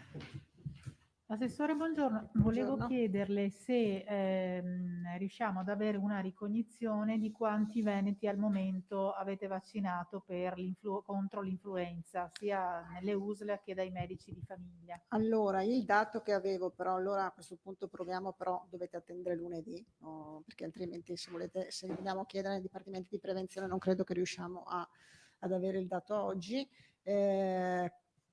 Assessore, buongiorno. Volevo chiederle se riusciamo ad avere una ricognizione di quanti veneti al momento avete vaccinato contro l'influenza, sia nelle USL che dai medici di famiglia. Allora, il dato che avevo, però allora a questo punto proviamo, però dovete attendere lunedì, perché altrimenti se vogliamo chiedere ai dipartimenti di prevenzione non credo che riusciamo ad avere il dato oggi.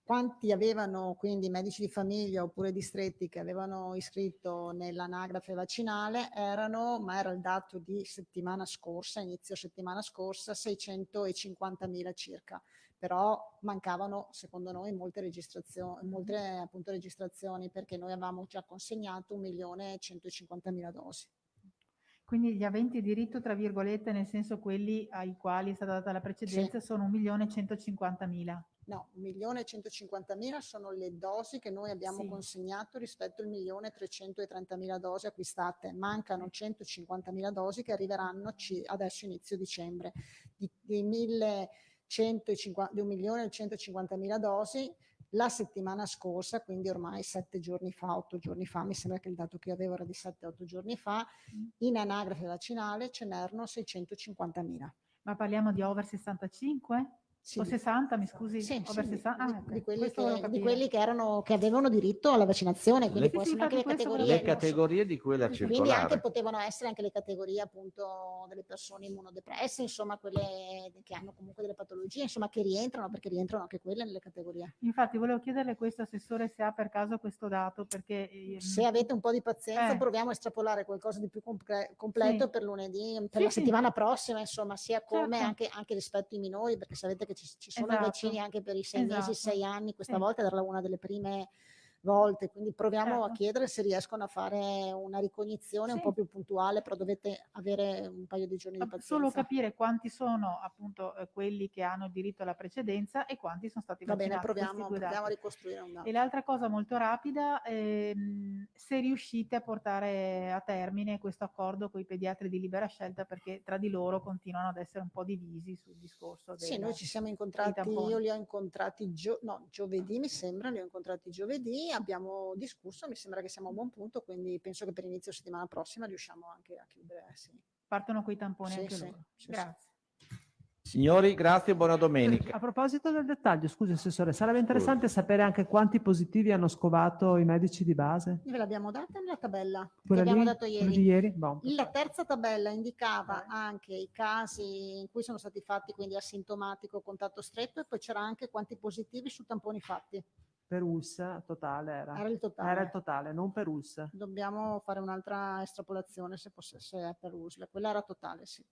Quanti avevano quindi medici di famiglia oppure distretti che avevano iscritto nell'anagrafe vaccinale ma era il dato di settimana scorsa, inizio settimana scorsa, 650.000 circa, però mancavano secondo noi molte appunto registrazioni, perché noi avevamo già consegnato 1.150.000 dosi. Quindi gli aventi diritto, tra virgolette, nel senso quelli ai quali è stata data la precedenza, Sì. sono 1.150.000. No, 1.150.000 sono le dosi che noi abbiamo Sì. consegnato rispetto al 1.330.000 dosi acquistate. Mancano 150.000 dosi che arriveranno adesso inizio dicembre. Di 1.150.000 dosi la settimana scorsa, quindi ormai 8 giorni fa, mi sembra che il dato che io avevo era di 7-8 giorni fa, in anagrafe vaccinale ce n'erano 650.000. Ma parliamo di over 65? Sì, O 60, mi scusi? Sì, over sì, 60? di quelli, Questo volevo che, di capire. quelli che avevano diritto alla vaccinazione, quindi Le- può essere anche infatti le questo categorie. Le categorie di quella Quindi circolare. anche potevano essere anche le categorie appunto delle persone immunodepresse, insomma quelle che hanno comunque delle patologie, insomma che rientrano, perché rientrano anche quelle nelle categorie. Infatti volevo chiederle questo, Assessore, se ha per caso questo dato, perché... Se avete un po' di pazienza proviamo a estrapolare qualcosa di più completo Sì. per lunedì, per Sì, la sì. settimana prossima, insomma, sia come Certo. anche rispetto ai minori, perché sapete che ci sono i Esatto. vaccini anche per i 6 mesi, Esatto. 6 anni, questa Sì. volta era una delle prime volte, quindi proviamo a Certo. chiedere se riescono a fare una ricognizione un Sì. po' più puntuale, però dovete avere un paio di giorni di Solo pazienza. capire quanti sono appunto quelli che hanno diritto alla precedenza e quanti sono stati Va bene, vaccinati. Questi proviamo due a dati. ricostruire un dato. E l'altra cosa molto rapida, se riuscite a portare a termine questo accordo con i pediatri di libera scelta, perché tra di loro continuano ad essere un po' divisi sul discorso Sì, noi ci siamo dei incontrati, tamponi. io li ho incontrati giovedì, mi sembra, li ho incontrati giovedì, abbiamo discusso, mi sembra che siamo a buon punto, quindi penso che per inizio settimana prossima riusciamo anche a chiudere. Sì. Partono coi tamponi Sì, anche sì, loro. sì, sì. Grazie. Signori, grazie e buona domenica. A proposito del dettaglio, scusi Assessore, sarebbe interessante sapere anche quanti positivi hanno scovato i medici di base. Ve l'abbiamo data nella tabella che Quella abbiamo lì? dato Quella ieri. di ieri? Boh, La perfetto. terza tabella indicava anche i casi in cui sono stati fatti, quindi asintomatico, contatto stretto, e poi c'era anche quanti positivi su tamponi fatti. Per US totale era. Era il totale. Era il totale, non per US. Dobbiamo fare un'altra estrapolazione se è per USL. Quella era totale, sì.